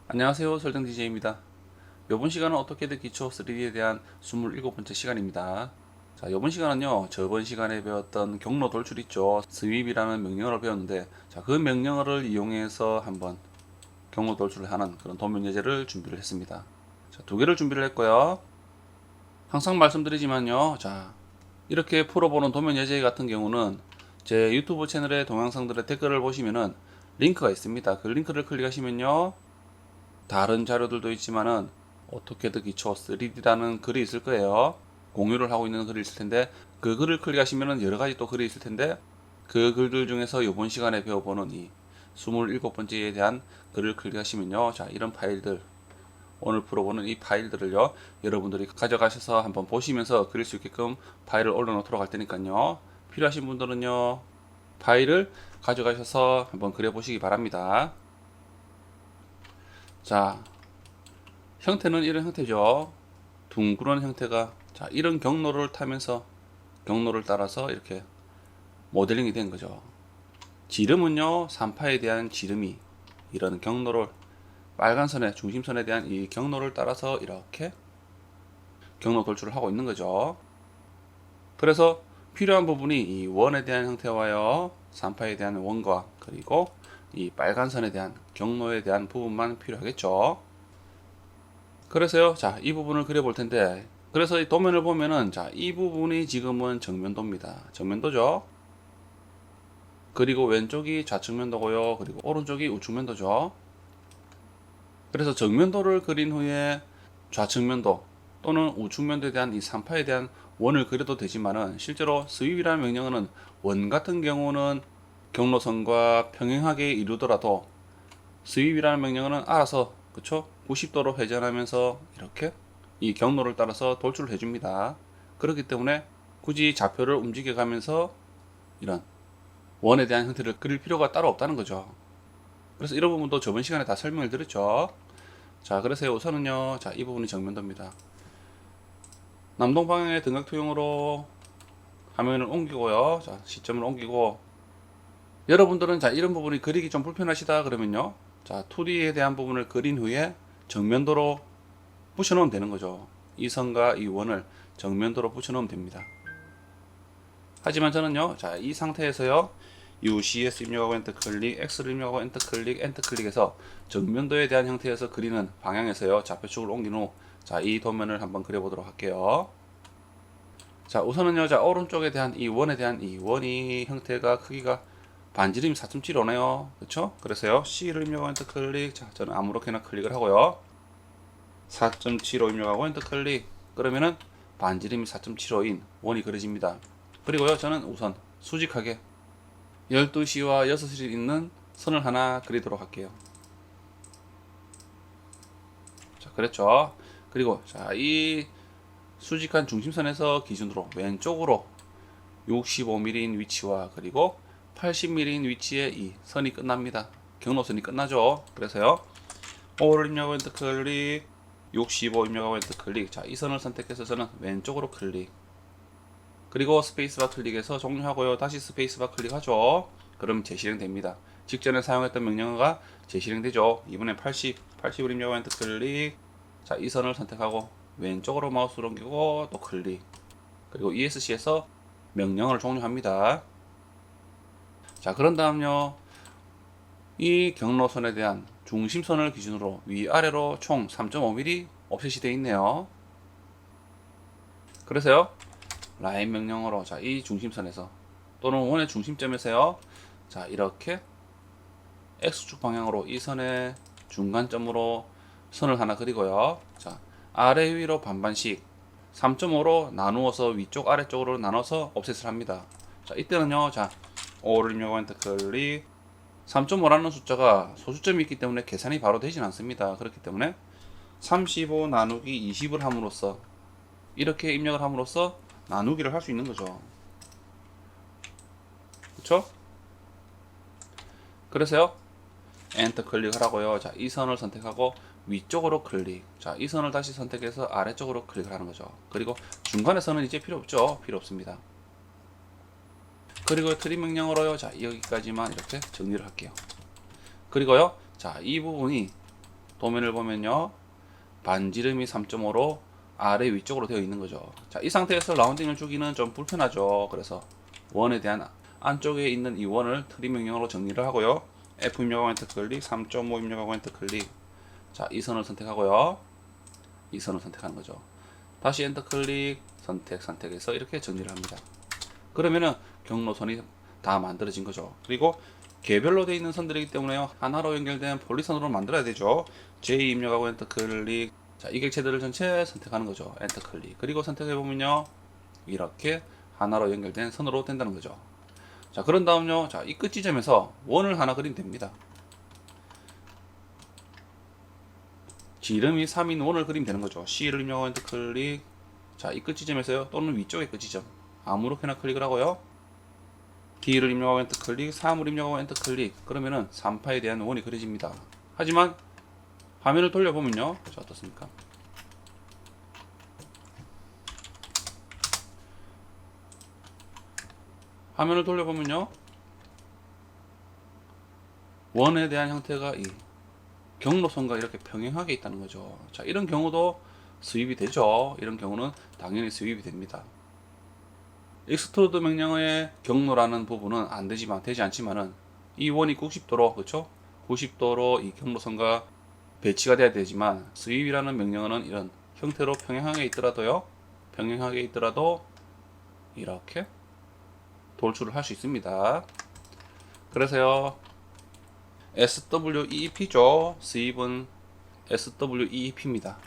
안녕하세요. 설정 DJ입니다. 이번 시간은 어떻게든 기초 3D에 대한 27번째 시간입니다. 자, 이번 시간은요, 저번 시간에 배웠던 경로 돌출 있죠. 스윕이라는 명령어를 배웠는데, 자, 그 명령어를 이용해서 한번 경로 돌출을 하는 그런 도면 예제를 준비를 했습니다. 자, 두 개를 준비를 했고요. 항상 말씀드리지만요, 자, 이렇게 풀어보는 도면 예제 같은 경우는 제 유튜브 채널의 동영상들의 댓글을 보시면은 링크가 있습니다. 그 링크를 클릭하시면요, 다른 자료들도 있지만은 어떻게든 기초 3D라는 글이 있을 거예요. 공유를 하고 있는 글이 있을 텐데 그 글을 클릭하시면은 여러 가지 또 글이 있을 텐데 그 글들 중에서 이번 시간에 배워보는 이 27번째에 대한 글을 클릭하시면요. 자, 이런 파일들 오늘 풀어보는 이 파일들을요. 여러분들이 가져가셔서 한번 보시면서 그릴 수 있게끔 파일을 올려놓도록 할 테니까요. 필요하신 분들은요. 파일을 가져가셔서 한번 그려보시기 바랍니다. 자, 형태는 이런 형태죠. 둥그런 형태가 자 이런 경로를 타면서 경로를 따라서 이렇게 모델링이 된 거죠. 지름은요 3파에 대한 지름이 이런 경로를 빨간 선의 중심선에 대한 이 경로를 따라서 이렇게 경로 돌출을 하고 있는 거죠. 그래서 필요한 부분이 이 원에 대한 형태와요 3파에 대한 원과 그리고 이 빨간 선에 대한 경로에 대한 부분만 필요하겠죠. 그래서요, 자, 이 부분을 그려볼 텐데, 그래서 이 도면을 보면은, 자, 이 부분이 지금은 정면도입니다. 정면도죠. 그리고 왼쪽이 좌측면도고요. 그리고 오른쪽이 우측면도죠. 그래서 정면도를 그린 후에 좌측면도 또는 우측면도에 대한 이 3파에 대한 원을 그려도 되지만은, 실제로 스윕이라는 명령어는 원 같은 경우는 경로선과 평행하게 이루더라도 스윕이라는 명령어는 알아서 그쵸? 90도로 회전하면서 이렇게 이 경로를 따라서 돌출을 해줍니다. 그렇기 때문에 굳이 좌표를 움직여가면서 이런 원에 대한 형태를 그릴 필요가 따로 없다는 거죠. 그래서 이런 부분도 저번 시간에 다 설명을 드렸죠. 자, 그래서 우선은요, 자, 이 부분이 정면도입니다. 남동 방향의 등각토용으로 화면을 옮기고요. 자, 시점을 옮기고 여러분들은 자, 이런 부분이 그리기 좀 불편하시다 그러면요. 자, 2D에 대한 부분을 그린 후에 정면도로 붙여놓으면 되는 거죠. 이 선과 이 원을 정면도로 붙여놓으면 됩니다. 하지만 저는요, 자, 이 상태에서요, UCS 입력하고 엔터 클릭, X를 입력하고 엔터 클릭, 엔터 클릭해서 정면도에 대한 형태에서 그리는 방향에서요, 좌표축을 옮긴 후, 자, 이 도면을 한번 그려보도록 할게요. 자, 우선은요, 자, 오른쪽에 대한 이 원에 대한 이 원이 형태가 크기가 반지름이 4.75네요. 그쵸? 그래서요, C를 입력하고 엔터 클릭. 자, 저는 아무렇게나 클릭을 하고요. 4.75 입력하고 엔터 클릭. 그러면은 반지름이 4.75인 원이 그려집니다. 그리고요, 저는 우선 수직하게 12시와 6시를 잇는 선을 하나 그리도록 할게요. 자, 그랬죠? 그리고, 자, 이 수직한 중심선에서 기준으로 왼쪽으로 65mm인 위치와 그리고 80mm인 위치에 이 선이 끝납니다. 경로선이 끝나죠. 그래서요. 5를 입력하고 엔터 클릭, 65 입력하고 엔터 클릭. 자, 이 선을 선택해서 저는 왼쪽으로 클릭. 그리고 스페이스바 클릭해서 종료하고요. 다시 스페이스바 클릭하죠. 그럼 재실행됩니다. 직전에 사용했던 명령어가 재실행되죠. 이번엔 80을 입력하고 엔터 클릭. 자, 이 선을 선택하고 왼쪽으로 마우스를 옮기고 또 클릭. 그리고 ESC에서 명령어를 종료합니다. 자, 그런 다음요. 이 경로선에 대한 중심선을 기준으로 위아래로 총 3.5mm offset이 되어 있네요. 그래서요. 라인 명령어로 자, 이 중심선에서 또는 원의 중심점에서요. 자, 이렇게 X축 방향으로 이 선의 중간점으로 선을 하나 그리고요. 자, 아래 위로 반반씩 3.5로 나누어서 위쪽 아래쪽으로 나눠서 offset을 합니다. 자, 이때는요. 자, 5를 입력하고 엔터 클릭. 3.5라는 숫자가 소수점이 있기 때문에 계산이 바로 되진 않습니다. 그렇기 때문에 35 나누기 20을 함으로써 이렇게 입력을 함으로써 나누기를 할 수 있는 거죠. 그쵸? 그래서요. 엔터 클릭을 하고요. 자, 이 선을 선택하고 위쪽으로 클릭. 자, 이 선을 다시 선택해서 아래쪽으로 클릭을 하는 거죠. 그리고 중간에 선은 이제 필요 없죠. 필요 없습니다. 그리고 트림 명령으로요. 자, 여기까지만 이렇게 정리를 할게요. 그리고요. 자, 이 부분이 도면을 보면요. 반지름이 3.5로 아래 위쪽으로 되어 있는 거죠. 자, 이 상태에서 라운딩을 주기는 좀 불편하죠. 그래서 원에 대한 안쪽에 있는 이 원을 트림 명령으로 정리를 하고요. F 입력하고 엔터 클릭, 3.5 입력하고 엔터 클릭. 자, 이 선을 선택하고요. 이 선을 선택하는 거죠. 다시 엔터 클릭, 선택해서 이렇게 정리를 합니다. 그러면은 경로선이 다 만들어진 거죠. 그리고 개별로 되어 있는 선들이기 때문에 하나로 연결된 폴리선으로 만들어야 되죠. J 입력하고 엔터 클릭. 자, 이 객체들을 전체 선택하는 거죠. 엔터 클릭. 그리고 선택해 보면요. 이렇게 하나로 연결된 선으로 된다는 거죠. 자, 그런 다음요. 자, 이 끝 지점에서 원을 하나 그리면 됩니다. 지름이 3인 원을 그리면 되는 거죠. C를 입력하고 엔터 클릭. 자, 이 끝 지점에서요. 또는 위쪽의 끝 지점. 아무렇게나 클릭을 하고요. D를 입력하고 엔터 클릭, 3을 입력하고 엔터 클릭. 그러면은 3파에 대한 원이 그려집니다. 하지만 화면을 돌려보면요. 자, 어떻습니까? 화면을 돌려보면요. 원에 대한 형태가 이 경로선과 이렇게 평행하게 있다는 거죠. 자, 이런 경우도 수입이 되죠. 이런 경우는 당연히 수입이 됩니다. 익스트루드 명령어의 경로라는 부분은 안 되지만, 되지 않지만은 이 원이 90도로, 그렇죠? 90도로 이 경로선과 배치가 돼야 되지만, 스윕이라는 명령어는 이런 형태로 평행하게 있더라도요, 평행하게 있더라도 이렇게 돌출을 할 수 있습니다. 그래서요, SWEEP죠. 스윕은 SWEEP입니다.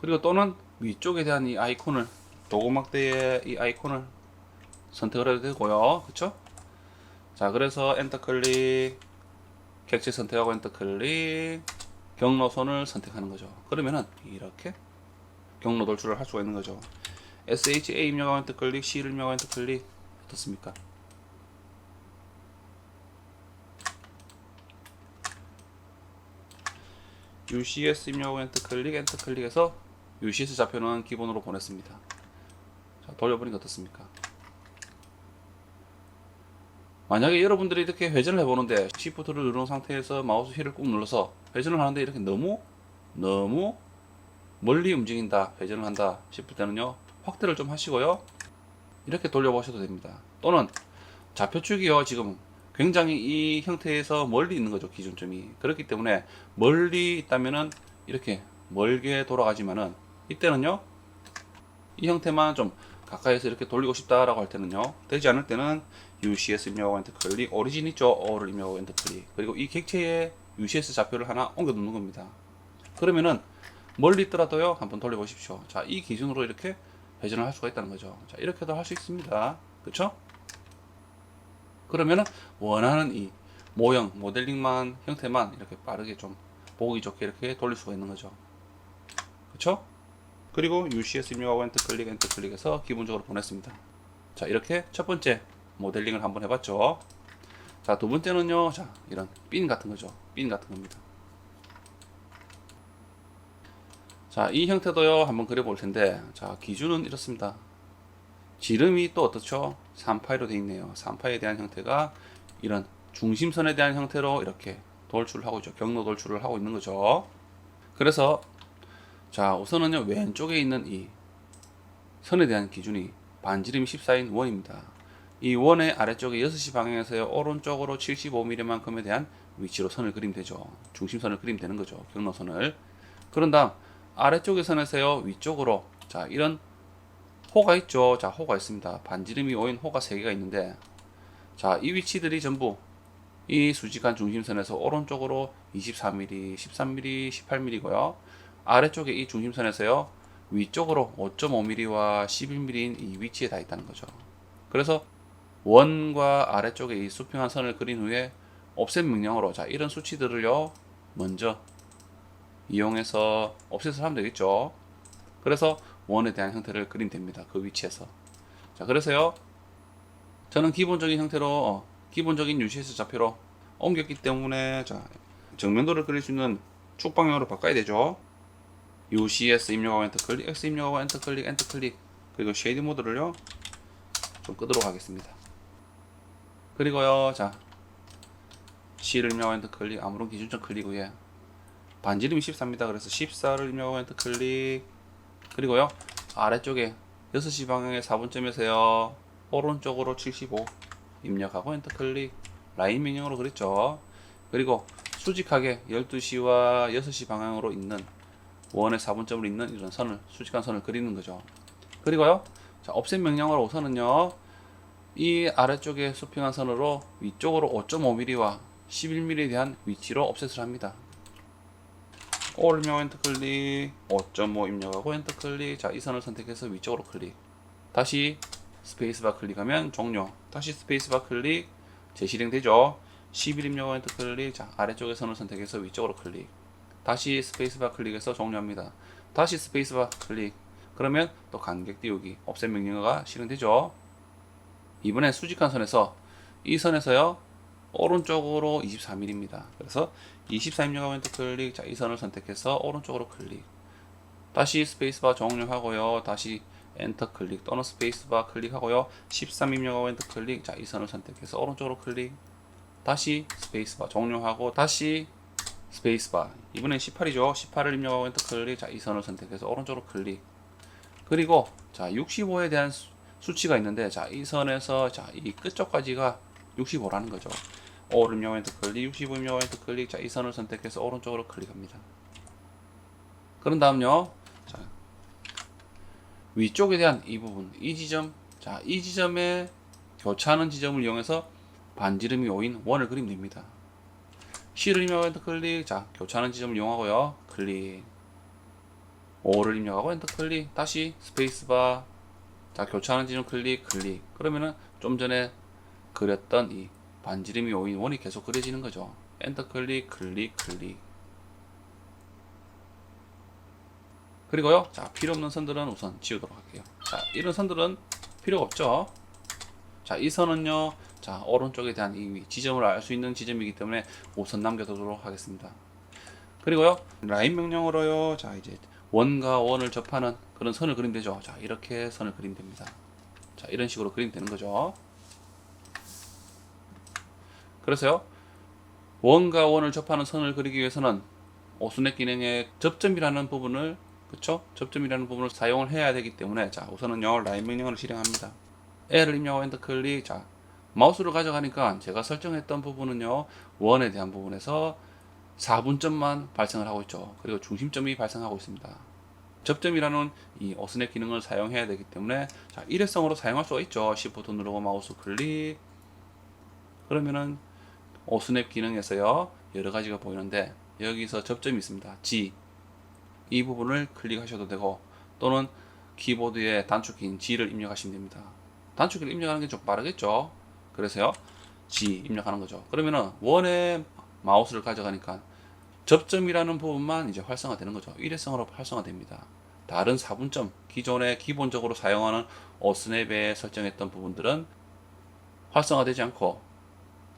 그리고 또는 위쪽에 대한 이 아이콘을, 도구막대의 이 아이콘을 선택을 해도 되고요. 그쵸? 자, 그래서 엔터 클릭, 객체 선택하고 엔터 클릭, 경로선을 선택하는 거죠. 그러면은 이렇게 경로 돌출을 할 수가 있는 거죠. SHA 입력하고 엔터 클릭, C를 입력하고 엔터 클릭. 어떻습니까? UCS 입력하고 엔터 클릭해서 UCS 좌표는 기본으로 보냈습니다. 자, 돌려보니까 어떻습니까? 만약에 여러분들이 이렇게 회전을 해보는데 Shift를 누른 상태에서 마우스 휠을 꾹 눌러서 회전을 하는데 이렇게 너무 멀리 움직인다, 회전을 한다 싶을 때는요, 확대를 좀 하시고요, 이렇게 돌려보셔도 됩니다. 또는 좌표축이요, 지금 굉장히 이 형태에서 멀리 있는 거죠, 기준점이. 그렇기 때문에 멀리 있다면은 이렇게 멀게 돌아가지만은, 이때는요, 이 형태만 좀 가까이서 이렇게 돌리고 싶다라고 할 때는요, 되지 않을 때는 UCS 입력하고 엔터 클릭, 오리진 있죠, O를 입력하고 엔터 클릭, 그리고 이 객체에 UCS 좌표를 하나 옮겨 놓는 겁니다. 그러면은 멀리 있더라도요, 한번 돌려보십시오. 자, 이 기준으로 이렇게 회전을 할 수가 있다는 거죠. 자, 이렇게도 할 수 있습니다. 그쵸? 그러면은 원하는 이 모형, 모델링만, 형태만 이렇게 빠르게 좀 보기 좋게 이렇게 돌릴 수가 있는 거죠. 그쵸? 그리고 UCS 입력하고 엔터 클릭해서 기본적으로 보냈습니다. 자, 이렇게 첫 번째 모델링을 한번 해봤죠. 자, 두 번째는요, 자, 이런 핀 같은 거죠. 핀 같은 겁니다. 자, 이 형태도요, 한번 그려볼 텐데, 자, 기준은 이렇습니다. 지름이 또 어떻죠? 3파이로 되어 있네요. 3파이에 대한 형태가 이런 중심선에 대한 형태로 이렇게 돌출을 하고 있죠. 경로 돌출을 하고 있는 거죠. 그래서 자, 우선은요, 왼쪽에 있는 이 선에 대한 기준이 반지름이 14인 원입니다. 이 원의 아래쪽에 6시 방향에서요, 오른쪽으로 75mm만큼에 대한 위치로 선을 그리면 되죠. 중심선을 그리면 되는 거죠. 경로선을. 그런 다음 아래쪽의 선에서요, 위쪽으로, 자, 이런 호가 있죠. 자, 호가 있습니다. 반지름이 5인 호가 3개가 있는데, 자, 이 위치들이 전부 이 수직한 중심선에서 오른쪽으로 24mm, 13mm, 18mm고요. 아래쪽에 이 중심선에서요, 위쪽으로 5.5mm와 11mm인 이 위치에 다 있다는 거죠. 그래서 원과 아래쪽에 이 수평한 선을 그린 후에 옵셋 명령으로, 자, 이런 수치들을요, 먼저 이용해서 옵셋을 하면 되겠죠. 그래서 원에 대한 형태를 그리면 됩니다. 그 위치에서. 자, 그래서요, 저는 기본적인 형태로, 기본적인 UCS 좌표로 옮겼기 때문에, 자, 정면도를 그릴 수 있는 축 방향으로 바꿔야 되죠. UCS 입력하고 엔터 클릭, X 입력하고 엔터 클릭, 엔터 클릭. 그리고 쉐이드 모드를요, 좀 끄도록 하겠습니다. 그리고요, 자, C를 입력하고 엔터 클릭. 아무런 기준점 클릭 후에 반지름이 14입니다. 그래서 14를 입력하고 엔터 클릭. 그리고요 아래쪽에 6시 방향의 4분점에서요 오른쪽으로 75 입력하고 엔터 클릭. 라인 명령으로 그랬죠. 그리고 수직하게 12시와 6시 방향으로 있는 원의 4분점을 있는 이런 선을, 수직한 선을 그리는 거죠. 그리고요 자 옵셋 명령으로 우선은요 이 아래쪽에 쇼핑한 선으로 위쪽으로 5.5mm와 11mm에 대한 위치로 옵셋을 합니다. 5를 입력하고 엔터 클릭. 5.5 입력하고 엔터 클릭. 자, 이 선을 선택해서 위쪽으로 클릭. 다시 스페이스바 클릭하면 종료. 다시 스페이스바 클릭. 재실행되죠. 11 입력하고 엔터 클릭. 자, 아래쪽에 선을 선택해서 위쪽으로 클릭. 다시 스페이스바 클릭해서 종료합니다. 다시 스페이스바 클릭. 그러면 또 간격 띄우기 옵셋 명령어가 실행되죠. 이번엔 수직한 선에서 이 선에서요 오른쪽으로 24mm입니다. 그래서 24 입력하고 엔터 클릭. 자, 이 선을 선택해서 오른쪽으로 클릭. 다시 스페이스바 종료하고요. 다시 엔터 클릭 또는 스페이스바 클릭하고요. 13 입력하고 엔터 클릭. 자, 이 선을 선택해서 오른쪽으로 클릭. 다시 스페이스바 종료하고 다시 스페이스바. 이번엔 18이죠. 18을 입력하고 엔터 클릭. 자, 이 선을 선택해서 오른쪽으로 클릭. 그리고 자, 65에 대한 수치가 있는데 자, 이 선에서 자, 이 끝쪽까지가 65라는 거죠. 5를 입력하고 엔터 클릭. 65 입력하고 엔터 클릭. 자, 이 선을 선택해서 오른쪽으로 클릭합니다. 그런 다음요. 자, 위쪽에 대한 이 부분, 이 지점, 자, 이 지점에 교차하는 지점을 이용해서 반지름이 5인 원을 그리면 됩니다. C를 입력하고 엔터 클릭. 자, 교차하는 지점을 이용하고요. 클릭. 5를 입력하고 엔터 클릭. 다시 스페이스바. 자, 교차하는 지점 클릭. 그러면은 좀 전에 그렸던 이 반지름이 5인 원이 계속 그려지는 거죠. 엔터 클릭. 그리고요. 자, 필요 없는 선들은 우선 지우도록 할게요. 자, 이런 선들은 필요가 없죠. 자, 이 선은요. 자, 오른쪽에 대한 이 지점을 알 수 있는 지점이기 때문에 우선 남겨두도록 하겠습니다. 그리고요. 라인 명령으로요. 자, 이제 원과 원을 접하는 그런 선을 그리면 되죠. 자, 이렇게 선을 그리면 됩니다. 자, 이런 식으로 그리면 되는 거죠. 그래서요. 원과 원을 접하는 선을 그리기 위해서는 오스넷 기능의 접점이라는 부분을 그쵸? 접점이라는 부분을 사용을 해야 되기 때문에 자, 우선은요. 라인 명령어를 실행합니다. L을 입력하고 엔터 클릭. 자, 마우스를 가져가니까 제가 설정했던 부분은요. 원에 대한 부분에서 4분점만 발생을 하고 있죠. 그리고 중심점이 발생하고 있습니다. 접점이라는 이 오스넷 기능을 사용해야 되기 때문에 자, 일회성으로 사용할 수가 있죠. Shift 누르고 마우스 클릭. 그러면은 오스넷 기능에서요. 여러 가지가 보이는데 여기서 접점이 있습니다. G. 이 부분을 클릭하셔도 되고 또는 키보드의 단축키인 G를 입력하시면 됩니다. 단축키를 입력하는 게 좀 빠르겠죠. 그래서요. G 입력하는 거죠. 그러면은 원에 마우스를 가져가니까 접점이라는 부분만 이제 활성화되는 거죠. 일회성으로 활성화됩니다. 다른 4분점, 기존에 기본적으로 사용하는 오스냅에 설정했던 부분들은 활성화되지 않고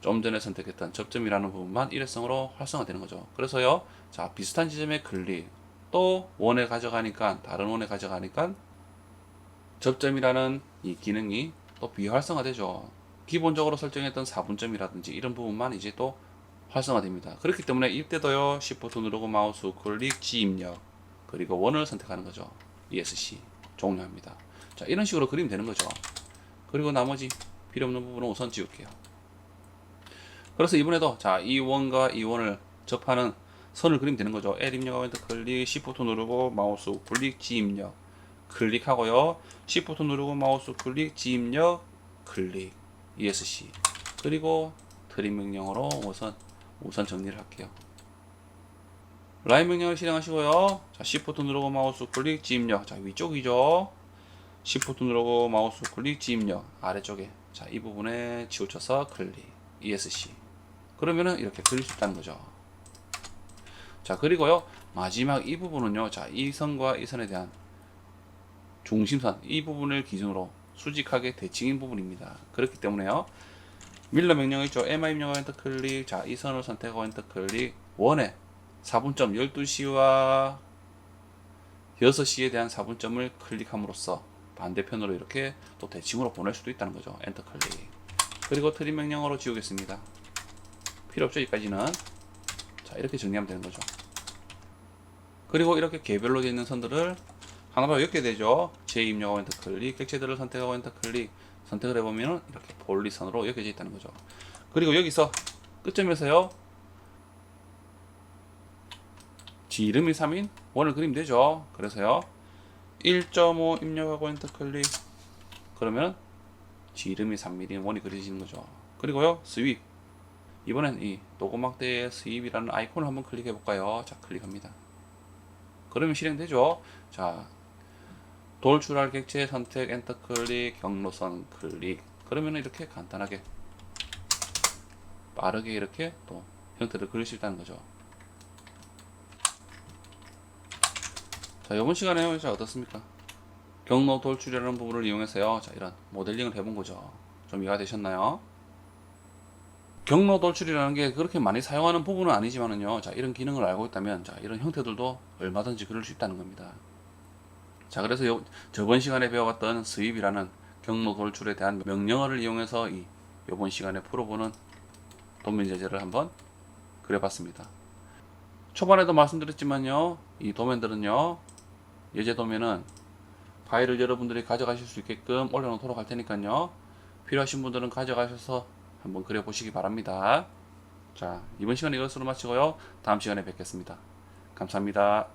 좀 전에 선택했던 접점이라는 부분만 일회성으로 활성화되는 거죠. 그래서요. 자, 비슷한 지점에 클릭. 또 원에 가져가니까 다른 원에 가져가니까 접점이라는 이 기능이 또 비활성화되죠. 기본적으로 설정했던 4분점이라든지 이런 부분만 이제 또 활성화됩니다. 그렇기 때문에 이때도요. Shift 누르고 마우스 클릭 G 입력 그리고 원을 선택하는 거죠. ESC 종료합니다. 자, 이런 식으로 그리면 되는 거죠. 그리고 나머지 필요 없는 부분은 우선 지울게요. 그래서 이번에도 자, 이 원과 이 원을 접하는 선을 그리면 되는 거죠. L 입력하고 엔터 클릭, Shift 누르고 마우스 클릭, G 입력 클릭하고요. Shift 누르고 마우스 클릭, G 입력 클릭, ESC 그리고 트림 명령으로 우선 정리를 할게요. 라인 명령을 실행하시고요. 자, Shift 누르고 마우스 클릭, G 입력. 자, 위쪽이죠. Shift 누르고 마우스 클릭, G 입력 아래쪽에. 자, 이 부분에 치우쳐서 클릭, ESC. 그러면은 이렇게 그릴 수 있다는 거죠. 자, 그리고요. 마지막 이 부분은요. 자, 이 선과 이 선에 대한 중심선 이 부분을 기준으로 수직하게 대칭인 부분입니다. 그렇기 때문에요. 밀러 명령 있죠. MI 입력하고 엔터 클릭. 자, 이 선을 선택하고 엔터 클릭. 원에 4분점 12시와 6시에 대한 4분점을 클릭함으로써 반대편으로 이렇게 또 대칭으로 보낼 수도 있다는 거죠. 엔터 클릭. 그리고 트림 명령어로 지우겠습니다. 필요 없죠, 여기까지는. 자, 이렇게 정리하면 되는 거죠. 그리고 이렇게 개별로 되어 있는 선들을 하나로 엮게 되죠. 재입력하고 엔터 클릭, 객체들을 선택하고 엔터 클릭, 선택을 해보면 이렇게 볼리선으로 엮여져 있다는 거죠. 그리고 여기서 끝점에서요, 지 이름이 3인 원을 그리면 되죠. 그래서요, 1.5 입력하고 엔터 클릭, 그러면 지 이름이 3mm인 원이 그려지는 거죠. 그리고요, 스윕. 이번엔 이 노고막대의 스윕이라는 아이콘을 한번 클릭해 볼까요? 자, 클릭합니다. 그러면 실행되죠. 자, 돌출할 객체 선택 엔터 클릭, 경로선 클릭. 그러면 이렇게 간단하게 빠르게 이렇게 또 형태를 그릴 수 있다는 거죠. 자, 이번 시간에 자, 어떻습니까? 경로 돌출이라는 부분을 이용해서요, 자, 이런 모델링을 해본 거죠. 좀 이해가 되셨나요? 경로 돌출이라는 게 그렇게 많이 사용하는 부분은 아니지만은요, 자, 이런 기능을 알고 있다면, 자, 이런 형태들도 얼마든지 그릴 수 있다는 겁니다. 자, 그래서 저번 시간에 배워봤던 스윕이라는 경로 돌출에 대한 명령어를 이용해서 이번 시간에 풀어보는 도면 예제를 한번 그려봤습니다. 초반에도 말씀드렸지만요, 이 도면들은요, 예제 도면은 파일을 여러분들이 가져가실 수 있게끔 올려놓도록 할 테니까요, 필요하신 분들은 가져가셔서 한번 그려보시기 바랍니다. 자, 이번 시간 이것으로 마치고요, 다음 시간에 뵙겠습니다. 감사합니다.